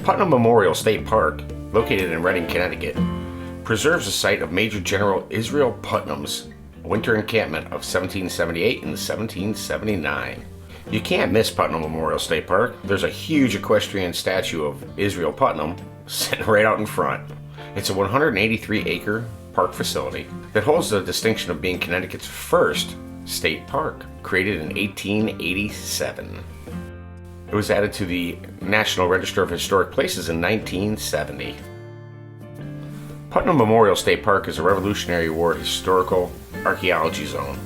Putnam Memorial State Park, located in Redding, Connecticut, preserves the site of Major General Israel Putnam's winter encampment of 1778 and 1779. You can't miss Putnam Memorial State Park. There's a huge equestrian statue of Israel Putnam sitting right out in front. It's a 183-acre park facility that holds the distinction of being Connecticut's first state park, created in 1887. It was added to the National Register of Historic Places in 1970. Putnam Memorial State Park is a Revolutionary War historical archaeology zone.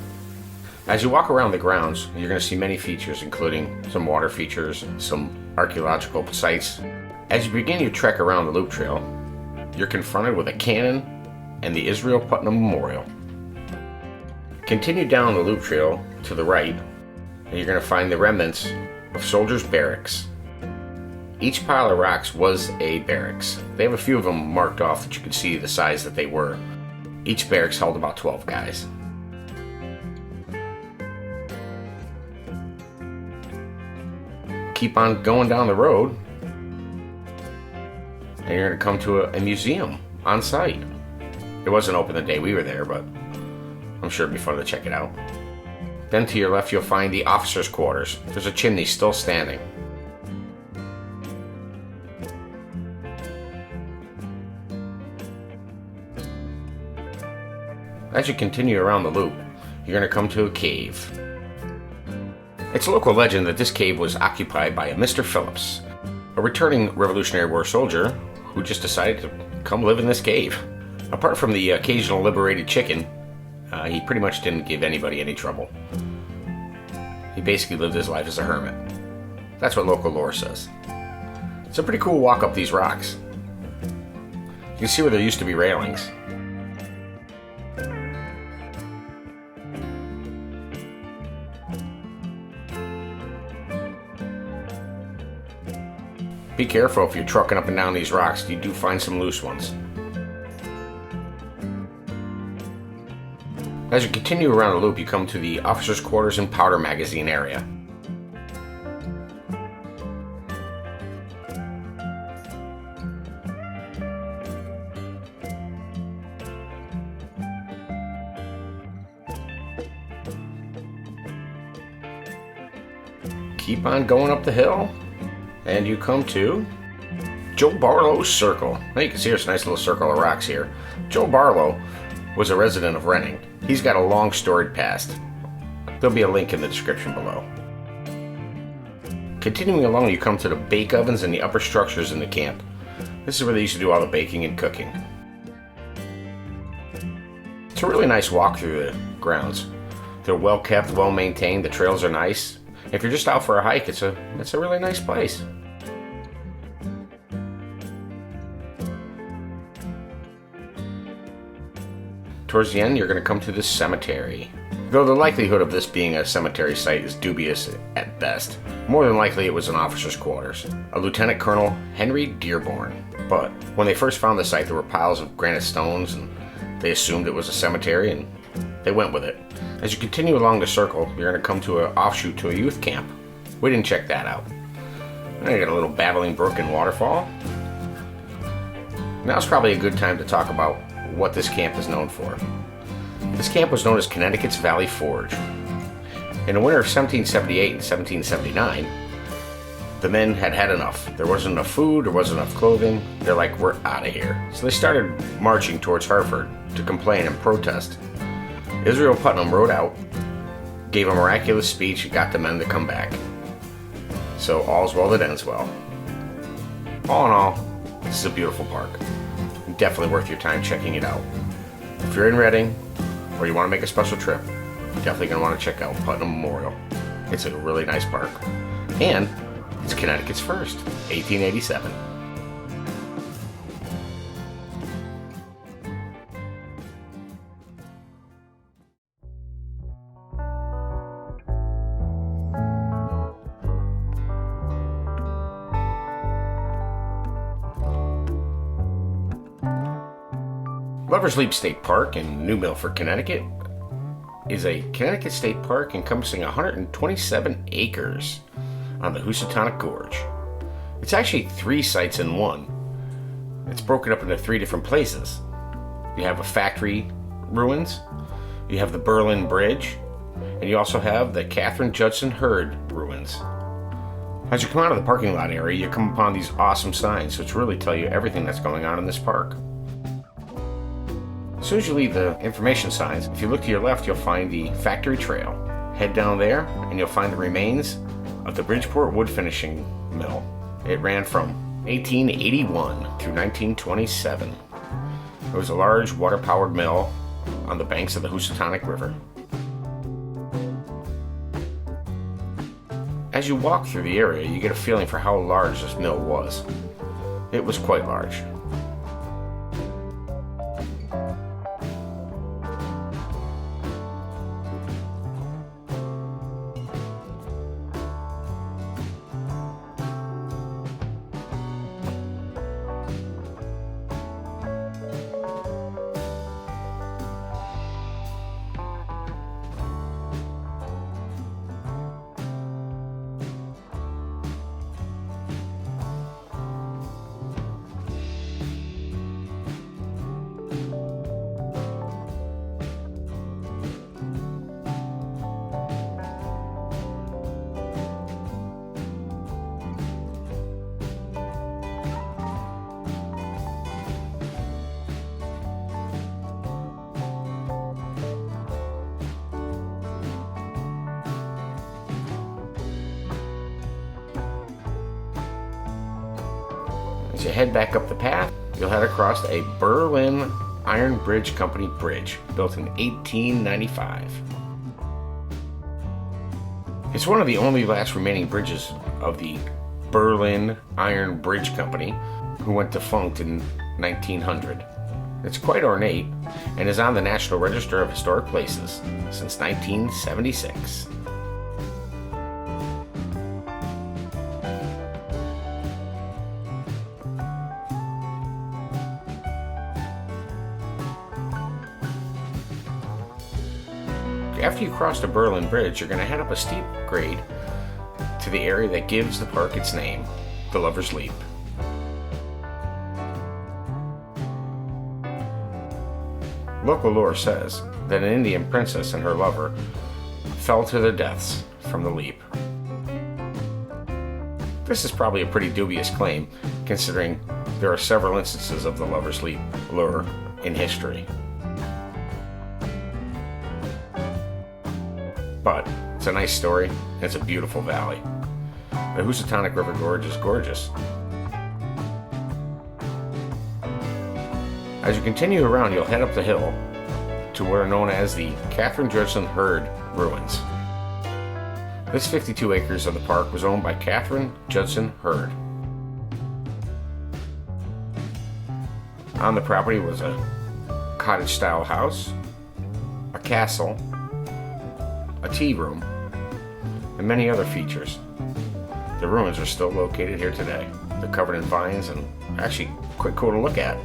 As you walk around the grounds, you're going to see many features, including some water features, some archaeological sites. As you begin your trek around the loop trail, you're confronted with a cannon and the Israel Putnam Memorial. Continue down the loop trail to the right, and you're going to find the remnants of soldiers' barracks. Each pile of rocks was a barracks. They have a few of them marked off that you can see the size that they were. Each barracks held about 12 guys. Keep on going down the road, and you're going to come to a museum on site. It wasn't open the day we were there, but I'm sure it'd be fun to check it out. Then to your left, you'll find the officers' quarters. There's a chimney still standing. As you continue around the loop, you're going to come to a cave. It's a local legend that this cave was occupied by a Mr. Phillips, a returning Revolutionary War soldier who just decided to come live in this cave. Apart from the occasional liberated chicken, he pretty much didn't give anybody any trouble. He basically lived his life as a hermit. That's what local lore says. It's a pretty cool walk up these rocks. You can see where there used to be railings. Be careful if you're trucking up and down these rocks. You do find some loose ones. As you continue around the loop, you come to the officers' quarters and powder magazine area. Keep on going up the hill, and you come to Joe Barlow's Circle. Now you can see there's a nice little circle of rocks here. Joe Barlow was a resident of Redding. He's got a long storied past. There'll be a link in the description below. Continuing along, you come to the bake ovens and the upper structures in the camp. This is where they used to do all the baking and cooking. It's a really nice walk through the grounds. They're well kept, well maintained. The trails are nice. If you're just out for a hike, it's a really nice place. Towards the end, you're going to come to this cemetery. Though the likelihood of this being a cemetery site is dubious at best, more than likely it was an officer's quarters, a Lieutenant Colonel Henry Dearborn. But when they first found the site, there were piles of granite stones, and they assumed it was a cemetery, and they went with it. As you continue along the circle, you're going to come to an offshoot to a youth camp. We didn't check that out. Then you got a little babbling brook and waterfall. Now's probably a good time to talk about what this camp is known for. This camp was known as Connecticut's Valley Forge. In the winter of 1778 and 1779, the men had had enough. There wasn't enough food, there wasn't enough clothing. They're like, we're out of here. So they started marching towards Hartford to complain and protest. Israel Putnam rode out, gave a miraculous speech, and got the men to come back. So all's well that ends well. All in all, this is a beautiful park. Definitely worth your time checking it out. If you're in Redding, or you want to make a special trip, you're definitely going to want to check out Putnam Memorial. It's a really nice park. And it's Connecticut's first, 1887. Lover's Leap State Park in New Milford, Connecticut is a Connecticut state park encompassing 127 acres on the Housatonic Gorge. It's actually 3 sites in one. It's broken up into 3 different places. You have a factory ruins, you have the Berlin Bridge, and you also have the Catherine Judson Hurd ruins. As you come out of the parking lot area, you come upon these awesome signs which really tell you everything that's going on in this park. As soon as you leave the information signs, if you look to your left, you'll find the factory trail. Head down there and you'll find the remains of the Bridgeport wood finishing mill. It ran from 1881 through 1927. It was a large water-powered mill on the banks of the Housatonic River. As you walk through the area, you get a feeling for how large this mill was. It was quite large. As you head back up the path, you'll head across a Berlin Iron Bridge Company bridge, built in 1895. It's one of the only last remaining bridges of the Berlin Iron Bridge Company, who went defunct in 1900. It's quite ornate and is on the National Register of Historic Places since 1976. After you cross the Berlin Bridge, you're going to head up a steep grade to the area that gives the park its name, the Lover's Leap. Local lore says that an Indian princess and her lover fell to their deaths from the leap. This is probably a pretty dubious claim, considering there are several instances of the Lover's Leap lure in history. But it's a nice story, and it's a beautiful valley. The Housatonic River Gorge is gorgeous. As you continue around, you'll head up the hill to what are known as the Catherine Judson Hurd ruins. This 52 acres of the park was owned by Catherine Judson Hurd. On the property was a cottage-style house, a castle, a tea room, and many other features. The ruins are still located here today. They're covered in vines and actually quite cool to look at.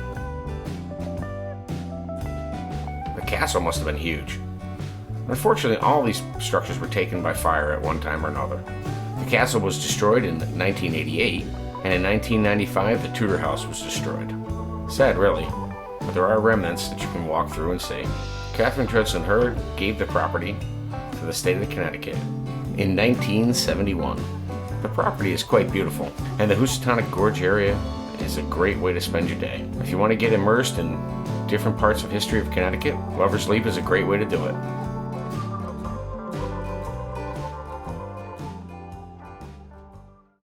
The castle must have been huge. Unfortunately, all these structures were taken by fire at one time or another. The castle was destroyed in 1988, and in 1995 the Tudor house was destroyed. Sad, really, but there are remnants that you can walk through and see. Catherine Judson Hurd gave the property to the state of Connecticut in 1971. The property is quite beautiful, and the Housatonic Gorge area is a great way to spend your day. If you want to get immersed in different parts of history of Connecticut, Lover's Leap is a great way to do it.